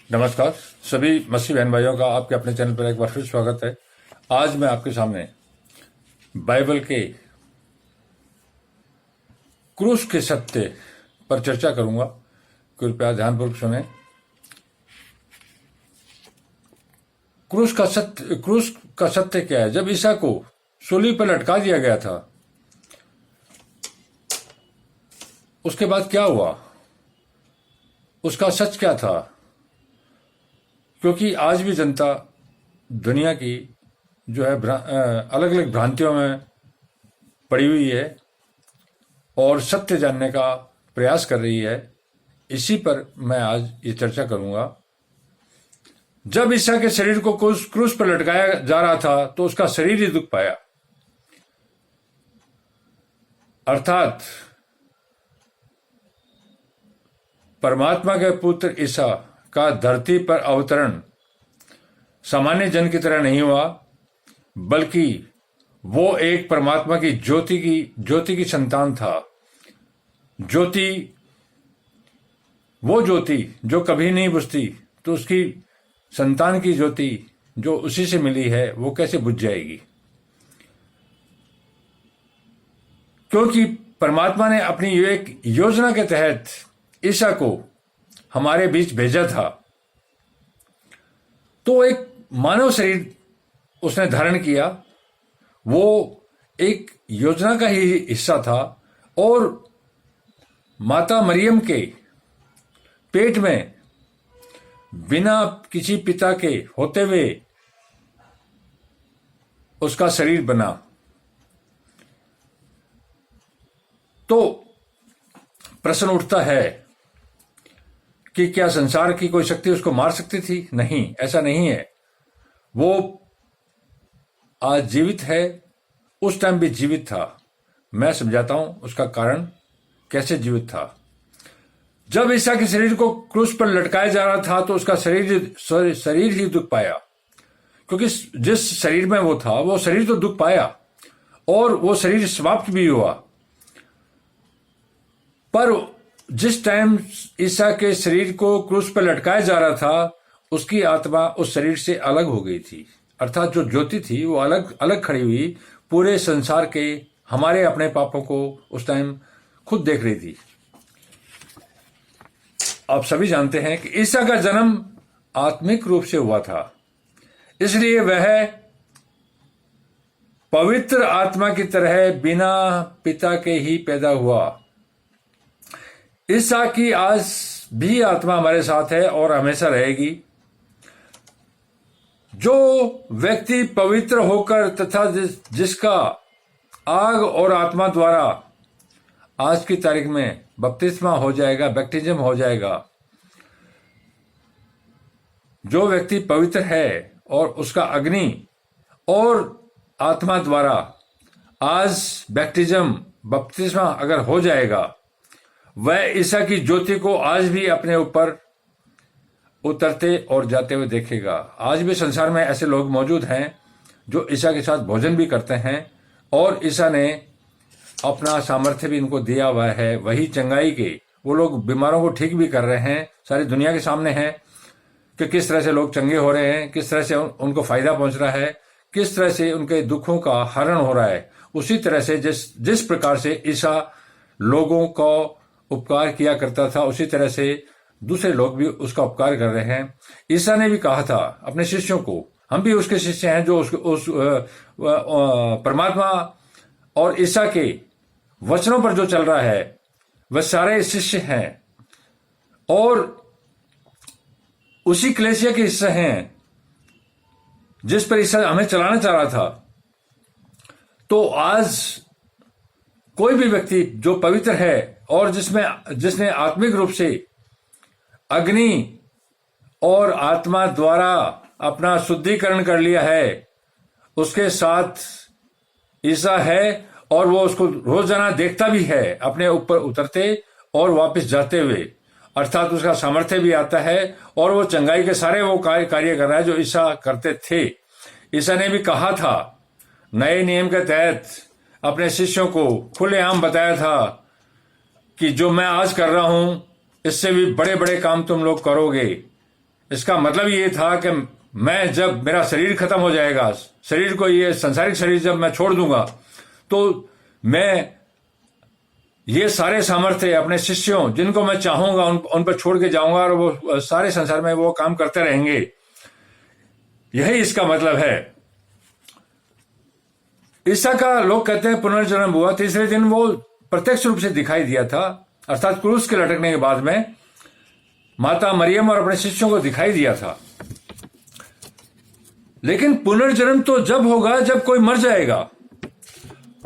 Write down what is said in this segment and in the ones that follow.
नमस्कार सभी मसीह बहन भाइयों का आपके अपने चैनल पर एक बार फिर स्वागत है। आज मैं आपके सामने बाइबल के क्रूस के सत्य पर चर्चा करूंगा। कृपया ध्यानपूर्वक सुने। क्रूस का सत्य क्या है? जब ईसा को सूली पर लटका दिया गया था, उसके बाद क्या हुआ? उसका सच क्या था? क्योंकि आज भी जनता दुनिया की जो है अलग अलग भ्रांतियों में पड़ी हुई है और सत्य जानने का प्रयास कर रही है। इसी पर मैं आज ये चर्चा करूंगा। जब ईसा के शरीर को क्रूस पर लटकाया जा रहा था तो उसका शरीर ही दुख पाया, अर्थात परमात्मा के पुत्र ईसा का धरती पर अवतरण सामान्य जन की तरह नहीं हुआ, बल्कि वो एक परमात्मा की ज्योति की संतान था। वो ज्योति जो कभी नहीं बुझती, तो उसकी संतान की ज्योति जो उसी से मिली है वो कैसे बुझ जाएगी? क्योंकि परमात्मा ने अपनी एक योजना के तहत ईसा को हमारे बीच भेजा था। तो एक मानव शरीर उसने धारण किया, वो एक योजना का ही हिस्सा था। और माता मरियम के पेट में बिना किसी पिता के होते हुए उसका शरीर बना। तो प्रश्न उठता है कि क्या संसार की कोई शक्ति उसको मार सकती थी? नहीं, ऐसा नहीं है। वो आज जीवित है, उस टाइम भी जीवित था। मैं समझाता हूं उसका कारण कैसे जीवित था। जब ईसा के शरीर को क्रूस पर लटकाया जा रहा था तो उसका शरीर ही दुख पाया, क्योंकि जिस शरीर में वो था वो शरीर तो दुख पाया और वो शरीर समाप्त भी हुआ। पर जिस टाइम ईसा के शरीर को क्रूस पर लटकाया जा रहा था, उसकी आत्मा उस शरीर से अलग हो गई थी। अर्थात जो ज्योति थी वो अलग अलग खड़ी हुई पूरे संसार के हमारे अपने पापों को उस टाइम खुद देख रही थी। आप सभी जानते हैं कि ईसा का जन्म आत्मिक रूप से हुआ था, इसलिए वह पवित्र आत्मा की तरह बिना पिता के ही पैदा हुआ। ईसा की आज भी आत्मा हमारे साथ है और हमेशा रहेगी। जो व्यक्ति पवित्र होकर तथा जिसका आग और आत्मा द्वारा आज की तारीख में बपतिस्मा हो जाएगा, बैप्टिज्म हो जाएगा, जो व्यक्ति पवित्र है और उसका अग्नि और आत्मा द्वारा आज बपतिस्मा अगर हो जाएगा, वह ईसा की ज्योति को आज भी अपने ऊपर उतरते और जाते हुए देखेगा। आज भी संसार में ऐसे लोग मौजूद हैं जो ईसा के साथ भोजन भी करते हैं और ईसा ने अपना सामर्थ्य भी इनको दिया हुआ है। वही चंगाई के वो लोग बीमारों को ठीक भी कर रहे हैं। सारी दुनिया के सामने है कि किस तरह से लोग चंगे हो रहे हैं, किस तरह से उनको फायदा पहुंच रहा है, किस तरह से उनके दुखों का हरण हो रहा है। उसी तरह से जिस प्रकार से ईसा लोगों को उपकार किया करता था, उसी तरह से दूसरे लोग भी उसका उपकार कर रहे हैं। ईसा ने भी कहा था अपने शिष्यों को, हम भी उसके शिष्य हैं, जो उस परमात्मा और ईसा के वचनों पर जो चल रहा है वह सारे शिष्य हैं और उसी कलीसिया के हिस्से हैं जिस पर ईसा हमें चलाना चाह रहा था। तो आज कोई भी व्यक्ति जो पवित्र है और जिसने आत्मिक रूप से अग्नि और आत्मा द्वारा अपना शुद्धिकरण कर लिया है, उसके साथ ईसा है और वो उसको रोजाना देखता भी है अपने ऊपर उतरते और वापस जाते हुए। अर्थात उसका सामर्थ्य भी आता है और वो चंगाई के सारे वो कार्य कर रहा है जो ईसा करते थे। ईसा ने भी कहा था, नए नियम के तहत अपने शिष्यों को खुलेआम बताया था कि जो मैं आज कर रहा हूं इससे भी बड़े बड़े काम तुम लोग करोगे। इसका मतलब ये था कि मैं जब मेरा शरीर खत्म हो जाएगा, शरीर को, ये संसारिक शरीर जब मैं छोड़ दूंगा, तो मैं ये सारे सामर्थ्य अपने शिष्यों जिनको मैं चाहूंगा उन पर छोड़ के जाऊंगा और वो सारे संसार में वो काम करते रहेंगे। यही इसका मतलब है। ईसा का लोग कहते हैं पुनर्जन्म हुआ, तीसरे दिन वो प्रत्यक्ष रूप से दिखाई दिया था, अर्थात क्रूस के लटकने के बाद में माता मरियम और अपने शिष्यों को दिखाई दिया था। लेकिन पुनर्जन्म तो जब होगा जब कोई मर जाएगा,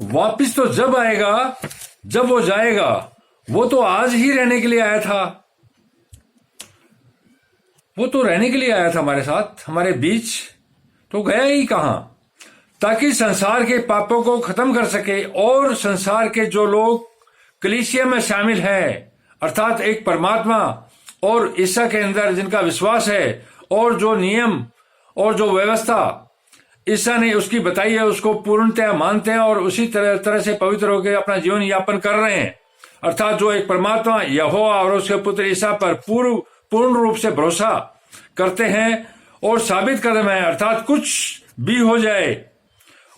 वापिस तो जब आएगा जब वो जाएगा। वो तो आज ही रहने के लिए आया था, वो तो रहने के लिए आया था हमारे साथ, हमारे बीच, तो गया ही कहां? ताकि संसार के पापों को खत्म कर सके और संसार के जो लोग कलीसिया में शामिल हैं, अर्थात एक परमात्मा और ईसा के अंदर जिनका विश्वास है, और जो नियम और जो व्यवस्था ईसा ने उसकी बताई है उसको पूर्णतया मानते हैं और उसी तरह से पवित्र होकर अपना जीवन यापन कर रहे हैं, अर्थात जो एक परमात्मा यहोवा और उसके पुत्र ईसा पर पूर्ण रूप से भरोसा करते हैं और साबित कदम है, अर्थात कुछ भी हो जाए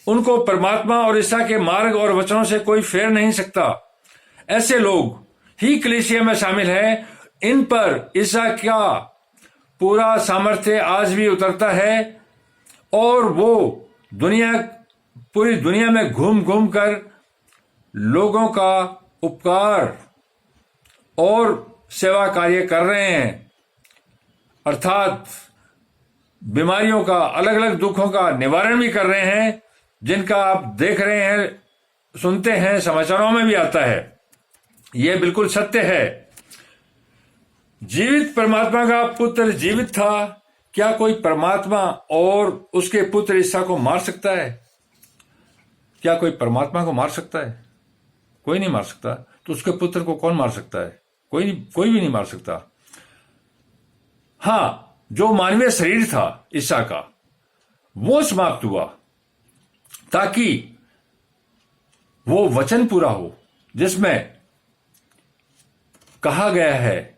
उनको परमात्मा और ईसा के मार्ग और वचनों से कोई फेर नहीं सकता। ऐसे लोग ही कलीसिया में शामिल हैं। इन पर ईसा का पूरा सामर्थ्य आज भी उतरता है और वो पूरी दुनिया में घूम घूम कर लोगों का उपकार और सेवा कार्य कर रहे हैं, अर्थात बीमारियों का, अलग अलग दुखों का निवारण भी कर रहे हैं, जिनका आप देख रहे हैं, सुनते हैं, समाचारों में भी आता है। यह बिल्कुल सत्य है। जीवित परमात्मा का पुत्र जीवित था। क्या कोई परमात्मा और उसके पुत्र ईसा को मार सकता है? क्या कोई परमात्मा को मार सकता है? कोई नहीं मार सकता। तो उसके पुत्र को कौन मार सकता है? कोई भी नहीं मार सकता। हां, जो मानवीय शरीर था ईसा का, वो समाप्त हुआ ताकि वो वचन पूरा हो जिसमें कहा गया है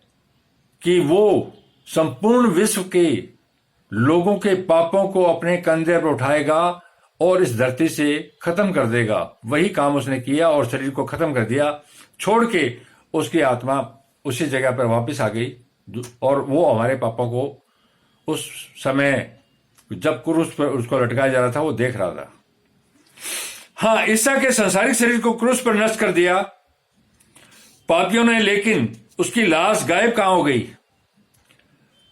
कि वो संपूर्ण विश्व के लोगों के पापों को अपने कंधे पर उठाएगा और इस धरती से खत्म कर देगा। वही काम उसने किया और शरीर को खत्म कर दिया, छोड़ के उसकी आत्मा उसी जगह पर वापस आ गई और वो हमारे पापों को उस समय जब क्रूस पर उसको लटकाया जा रहा था वो देख रहा था। हां, ईसा के संसारिक शरीर को क्रूस पर नष्ट कर दिया पापियों ने, लेकिन उसकी लाश गायब कहां हो गई?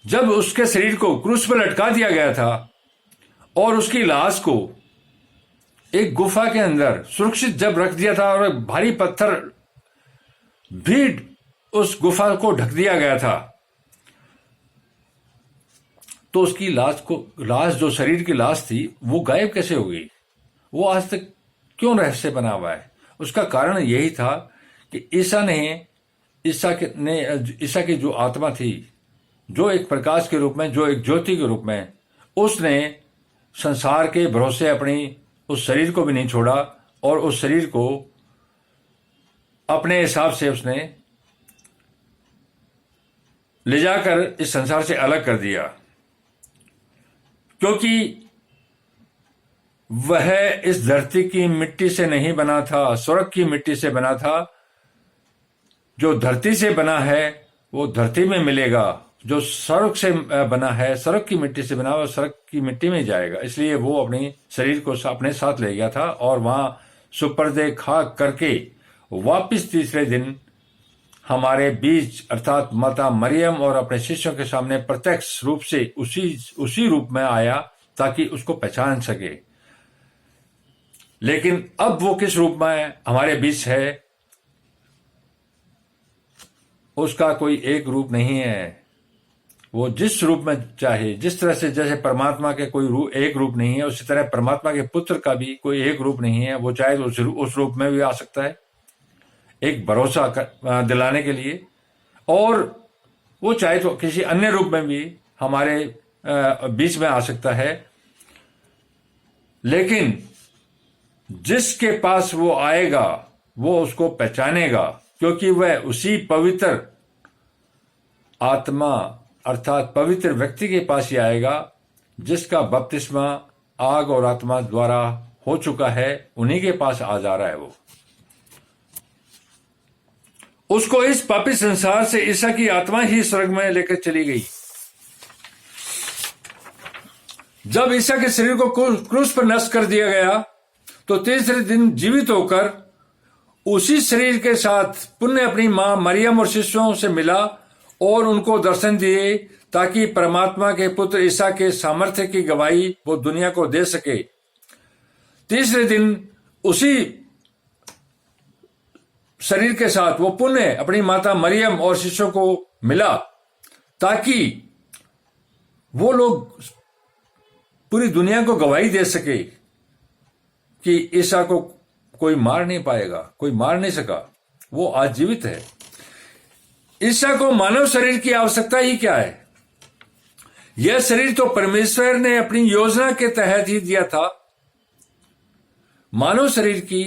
जब उसके शरीर को क्रूस पर लटका दिया गया था और उसकी लाश को एक गुफा के अंदर सुरक्षित जब रख दिया था और भारी पत्थर भी उस गुफा को ढक दिया गया था, तो उसकी लाश जो शरीर की लाश थी वो गायब कैसे हो गई? वो आज तक क्यों रहस्य बना हुआ है? उसका कारण यही था कि ईसा की जो आत्मा थी, जो एक प्रकाश के रूप में, जो एक ज्योति के रूप में, उसने संसार के भरोसे अपनी उस शरीर को भी नहीं छोड़ा और उस शरीर को अपने हिसाब से उसने ले जाकर इस संसार से अलग कर दिया, क्योंकि वह इस धरती की मिट्टी से नहीं बना था, स्वर्ग की मिट्टी से बना था। जो धरती से बना है वो धरती में मिलेगा, जो स्वर्ग से बना है, स्वर्ग की मिट्टी से बना हुआ, स्वर्ग की मिट्टी में जाएगा। इसलिए वो अपने शरीर को अपने साथ ले गया था और वहां सुपर्दे खाक करके वापिस तीसरे दिन हमारे बीच, अर्थात माता मरियम और अपने शिष्यों के सामने प्रत्यक्ष रूप से उसी रूप में आया ताकि उसको पहचान सके। लेकिन अब वो किस रूप में हमारे बीच है, उसका कोई एक रूप नहीं है। वो जिस रूप में चाहे, जिस तरह से, जैसे परमात्मा के कोई एक रूप नहीं है, उसी तरह परमात्मा के पुत्र का भी कोई एक रूप नहीं है। वो चाहे तो उस रूप में भी आ सकता है, एक भरोसा दिलाने के लिए, और वो चाहे तो किसी अन्य रूप में भी हमारे बीच में आ सकता है। लेकिन जिसके पास वो आएगा वो उसको पहचानेगा, क्योंकि वह उसी पवित्र आत्मा अर्थात पवित्र व्यक्ति के पास ही आएगा जिसका बपतिस्मा आग और आत्मा द्वारा हो चुका है, उन्हीं के पास आ जा रहा है वो। उसको इस पापी संसार से ईसा की आत्मा ही स्वर्ग में लेकर चली गई। जब ईसा के शरीर को क्रूस पर नष्ट कर दिया गया तो तीसरे दिन जीवित होकर उसी शरीर के साथ पुण्य अपनी मां मरियम और शिष्यों से मिला और उनको दर्शन दिए ताकि परमात्मा के पुत्र ईसा के सामर्थ्य की गवाही वो दुनिया को दे सके। तीसरे दिन उसी शरीर के साथ वो पुण्य अपनी माता मरियम और शिष्यों को मिला ताकि वो लोग पूरी दुनिया को गवाही दे सके कि ईसा को कोई मार नहीं पाएगा, कोई मार नहीं सका, वो आज जीवित है। ईसा को मानव शरीर की आवश्यकता ही क्या है? यह शरीर तो परमेश्वर ने अपनी योजना के तहत ही दिया था। मानव शरीर की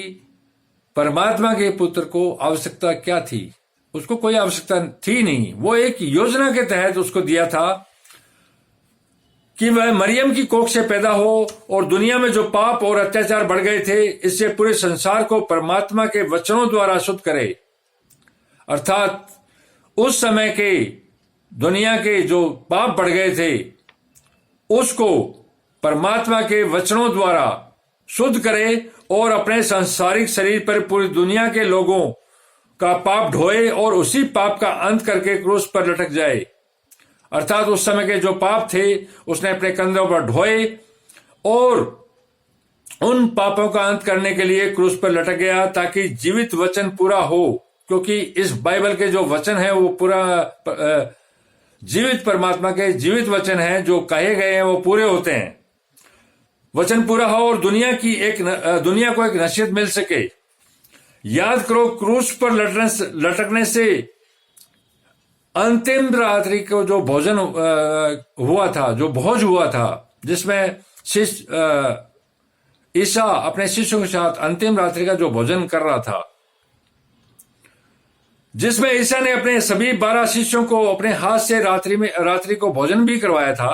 परमात्मा के पुत्र को आवश्यकता क्या थी? उसको कोई आवश्यकता थी नहीं। वो एक योजना के तहत उसको दिया था कि वह मरियम की कोख से पैदा हो और दुनिया में जो पाप और अत्याचार बढ़ गए थे, इससे पूरे संसार को परमात्मा के वचनों द्वारा शुद्ध करे। अर्थात उस समय के दुनिया के जो पाप बढ़ गए थे उसको परमात्मा के वचनों द्वारा शुद्ध करे और अपने सांसारिक शरीर पर पूरी दुनिया के लोगों का पाप ढोए और उसी पाप का अंत करके क्रूस पर लटक जाए। अर्थात उस समय के जो पाप थे उसने अपने कंधों पर ढोए और उन पापों का अंत करने के लिए क्रूस पर लटक गया ताकि जीवित वचन पूरा हो, क्योंकि इस बाइबल के जो वचन है वो पूरा जीवित परमात्मा के जीवित वचन हैं, जो कहे गए हैं वो पूरे होते हैं। वचन पूरा हो और दुनिया को एक नसीहत मिल सके। याद करो, क्रूस पर लटकने से अंतिम रात्रि को जो भोजन हुआ था, जो भोज हुआ था, जिसमें ईसा अपने शिष्यों के साथ अंतिम रात्रि का जो भोजन कर रहा था, जिसमें ईसा ने अपने सभी 12 शिष्यों को अपने हाथ से रात्रि को भोजन भी करवाया था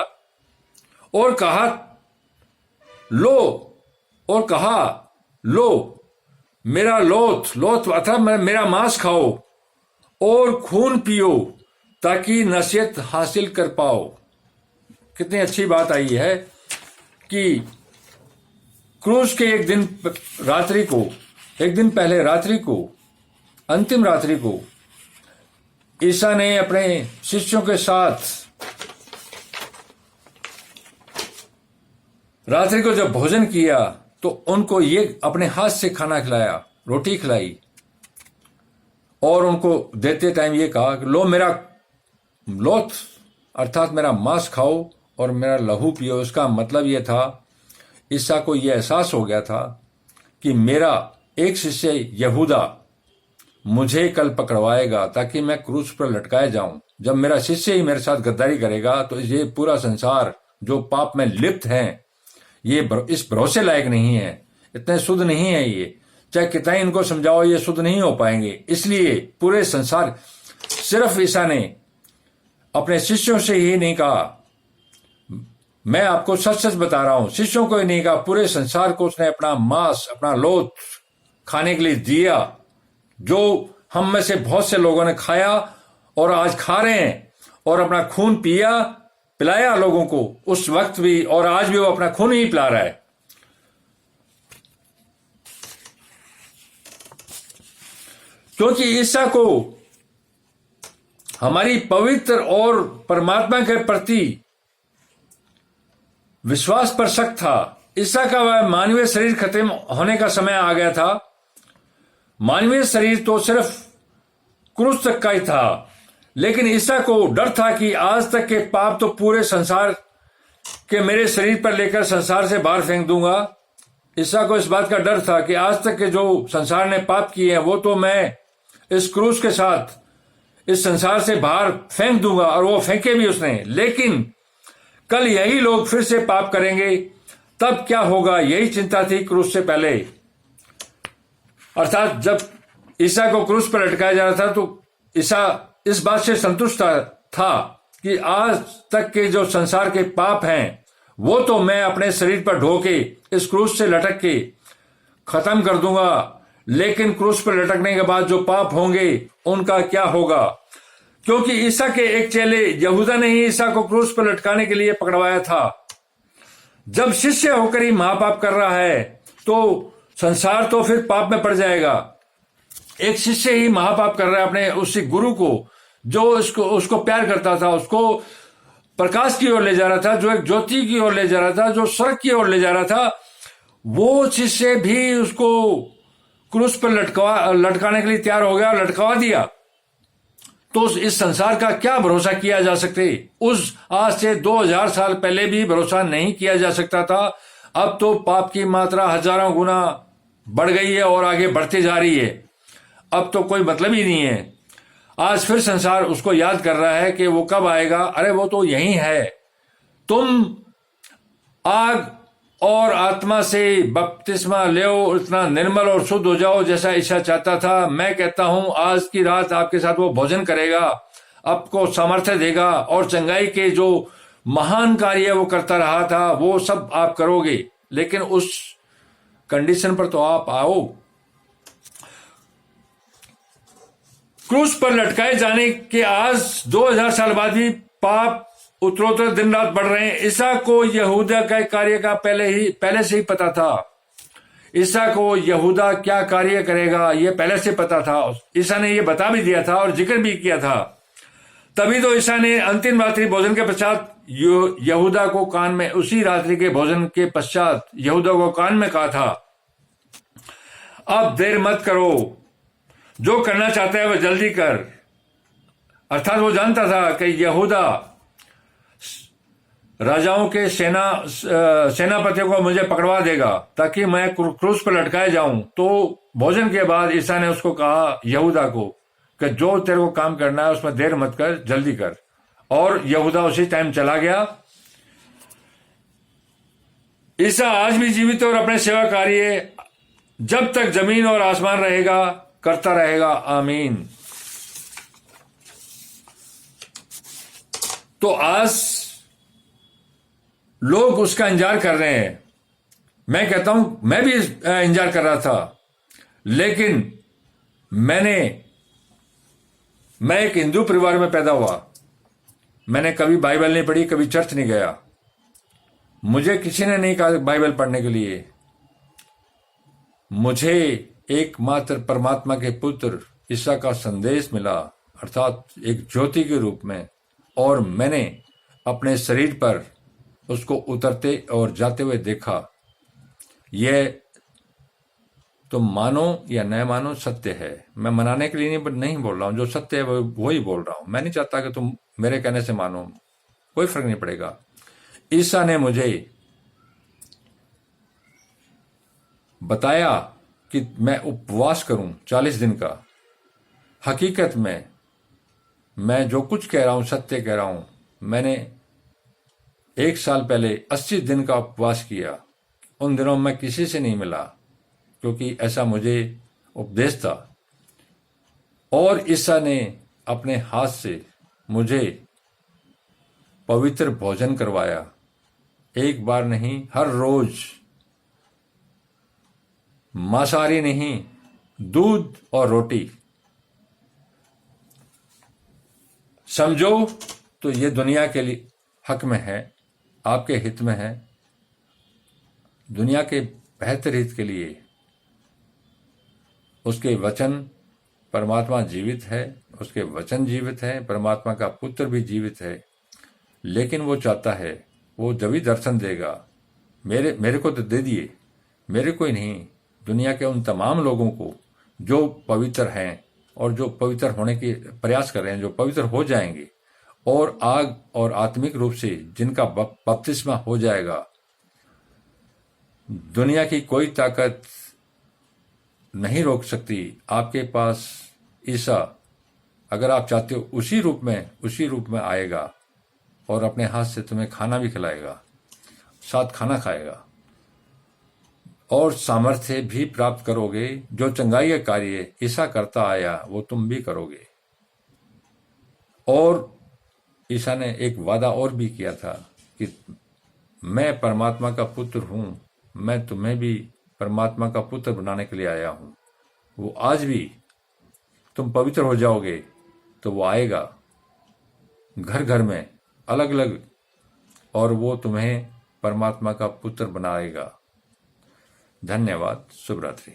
और कहा लो मेरा लोथ अथवा मेरा मांस खाओ और खून पियो ताकि नसीहत हासिल कर पाओ। कितनी अच्छी बात आई है कि क्रूस के एक दिन पहले रात्रि को, अंतिम रात्रि को ईसा ने अपने शिष्यों के साथ रात्रि को जब भोजन किया तो उनको ये अपने हाथ से खाना खिलाया, रोटी खिलाई और उनको देते टाइम ये कहा कि लो मेरा लोथ अर्थात मेरा मांस खाओ और मेरा लहू पियो। उसका मतलब ये था, ईसा को यह एहसास हो गया था कि मेरा एक शिष्य यहूदा मुझे कल पकड़वाएगा ताकि मैं क्रूस पर लटकाया जाऊं। जब मेरा शिष्य ही मेरे साथ गद्दारी करेगा तो ये पूरा संसार जो पाप में लिप्त है ये इस भरोसे लायक नहीं है, इतने शुद्ध नहीं है, ये चाहे कितना ही इनको समझाओ ये शुद्ध नहीं हो पाएंगे। इसलिए पूरे संसार, सिर्फ ईसा ने अपने शिष्यों से ही नहीं कहा, मैं आपको सच सच बता रहा हूं, शिष्यों को ही नहीं कहा, पूरे संसार को उसने अपना मांस, अपना लोथ खाने के लिए दिया, जो हम में से बहुत से लोगों ने खाया और आज खा रहे हैं, और अपना खून पिलाया लोगों को उस वक्त भी, और आज भी वो अपना खून ही पिला रहा है। क्योंकि ईसा को हमारी पवित्र और परमात्मा के प्रति विश्वास पर शक था। ईसा का वह मानवीय शरीर खत्म होने का समय आ गया था। मानवीय शरीर तो सिर्फ क्रूस तक का ही था, लेकिन ईसा को डर था कि आज तक के पाप तो पूरे संसार के मेरे शरीर पर लेकर संसार से बाहर फेंक दूंगा। ईसा को इस बात का डर था कि आज तक के जो संसार ने पाप किए हैं वो तो मैं इस क्रूस के साथ इस संसार से बाहर फेंक दूंगा, और वो फेंके भी उसने। लेकिन कल यही लोग फिर से पाप करेंगे, तब क्या होगा, यही चिंता थी क्रूस से पहले। अर्थात जब ईसा को क्रूस पर लटकाया जा रहा था तो ईसा इस बात से संतुष्ट था कि आज तक के जो संसार के पाप हैं वो तो मैं अपने शरीर पर ढो के इस क्रूस से लटक के खत्म कर दूंगा, लेकिन क्रूस पर लटकने के बाद जो पाप होंगे उनका क्या होगा? क्योंकि ईसा के एक चेले यहूदा ने ही ईसा को क्रूस पर लटकाने के लिए पकड़वाया था। जब शिष्य होकर ही महापाप कर रहा है तो संसार तो फिर पाप में पड़ जाएगा। एक शिष्य ही महापाप कर रहा है अपने उसी गुरु को, जो उसको प्यार करता था, उसको प्रकाश की ओर ले जा रहा था, जो एक ज्योति की ओर ले जा रहा था, जो स्वर्ग की ओर ले जा रहा था। वो शिष्य भी उसको क्रूस पर लटकाने के लिए तैयार हो गया, लटकवा दिया। तो इस संसार का क्या भरोसा किया जा सकते? उस आज से 2000 साल पहले भी भरोसा नहीं किया जा सकता था। अब तो पाप की मात्रा हजारों गुना बढ़ गई है और आगे बढ़ती जा रही है। अब तो कोई मतलब ही नहीं है। आज फिर संसार उसको याद कर रहा है कि वो कब आएगा। अरे वो तो यही है। तुम आग और आत्मा से बपतिस्मा लो, इतना निर्मल और शुद्ध हो जाओ जैसा ईसा चाहता था। मैं कहता हूं आज की रात आपके साथ वो भोजन करेगा, आपको सामर्थ्य देगा और चंगाई के जो महान कार्य वो करता रहा था वो सब आप करोगे। लेकिन उस कंडीशन पर तो आप आओ। क्रूस पर लटकाए जाने के आज 2000 साल बाद भी पाप उत्तरोत्तर दिन रात बढ़ रहे हैं। ईसा को यहूदा के कार्य का पहले से ही पता था। ईसा को यहूदा क्या कार्य करेगा ये पहले से पता था। ईसा ने ये बता भी दिया था और जिक्र भी किया था। तभी तो ईसा ने अंतिम रात्रि भोजन के पश्चात यहूदा को कान में, उसी रात्रि के भोजन के पश्चात यहूदा को कान में कहा था, अब देर मत करो, जो करना चाहता है वह जल्दी कर। अर्थात वो जानता था कि यहूदा राजाओं के सेनापतियों को मुझे पकड़वा देगा ताकि मैं क्रूस पर लटकाए जाऊं। तो भोजन के बाद ईसा ने उसको कहा, यहूदा को, कि जो तेरे को काम करना है उसमें देर मत कर, जल्दी कर। और यहूदा उसी टाइम चला गया। ईसा आज भी जीवित और अपने सेवा कार्य जब तक जमीन और आसमान रहेगा करता रहेगा। आमीन। तो आज लोग उसका इंतजार कर रहे हैं। मैं कहता हूं मैं भी इंतजार कर रहा था, लेकिन मैं एक हिंदू परिवार में पैदा हुआ। मैंने कभी बाइबल नहीं पढ़ी, कभी चर्च नहीं गया। मुझे किसी ने नहीं कहा बाइबल पढ़ने के लिए। मुझे एकमात्र परमात्मा के पुत्र ईसा का संदेश मिला, अर्थात एक ज्योति के रूप में, और मैंने अपने शरीर पर उसको उतरते और जाते हुए देखा। यह तुम मानो या न मानो सत्य है। मैं मनाने के लिए नहीं बोल रहा हूं, जो सत्य है वो ही बोल रहा हूं। मैं नहीं चाहता कि तुम मेरे कहने से मानो, कोई फर्क नहीं पड़ेगा। ईसा ने मुझे बताया कि मैं उपवास करूं 40 दिन का। हकीकत में मैं जो कुछ कह रहा हूं सत्य कह रहा हूं। मैंने 1 साल पहले 80 दिन का उपवास किया। उन दिनों मैं किसी से नहीं मिला क्योंकि ऐसा मुझे उपदेश था। और ईसा ने अपने हाथ से मुझे पवित्र भोजन करवाया। एक बार नहीं, हर रोज। मांसाहारी नहीं, दूध और रोटी। समझो तो ये दुनिया के लिए हक में है, आपके हित में है, दुनिया के बेहतर हित के लिए। उसके वचन, परमात्मा जीवित है, उसके वचन जीवित है, परमात्मा का पुत्र भी जीवित है। लेकिन वो चाहता है, वो जब ही दर्शन देगा, मेरे को तो दे दिए, मेरे को ही नहीं, दुनिया के उन तमाम लोगों को जो पवित्र हैं और जो पवित्र होने के प्रयास कर रहे हैं, जो पवित्र हो जाएंगे और आग और आत्मिक रूप से जिनका बपतिस्मा हो जाएगा। दुनिया की कोई ताकत नहीं रोक सकती। आपके पास ईसा, अगर आप चाहते हो, उसी रूप में आएगा और अपने हाथ से तुम्हें खाना भी खिलाएगा, साथ खाना खाएगा और सामर्थ्य भी प्राप्त करोगे। जो चंगाई का कार्य ईसा करता आया वो तुम भी करोगे। और ईसा ने एक वादा और भी किया था कि मैं परमात्मा का पुत्र हूं, मैं तुम्हें भी परमात्मा का पुत्र बनाने के लिए आया हूं। वो आज भी तुम पवित्र हो जाओगे तो वो आएगा घर घर में अलग अलग, और वो तुम्हें परमात्मा का पुत्र बनाएगा। धन्यवाद। शुभ रात्रि।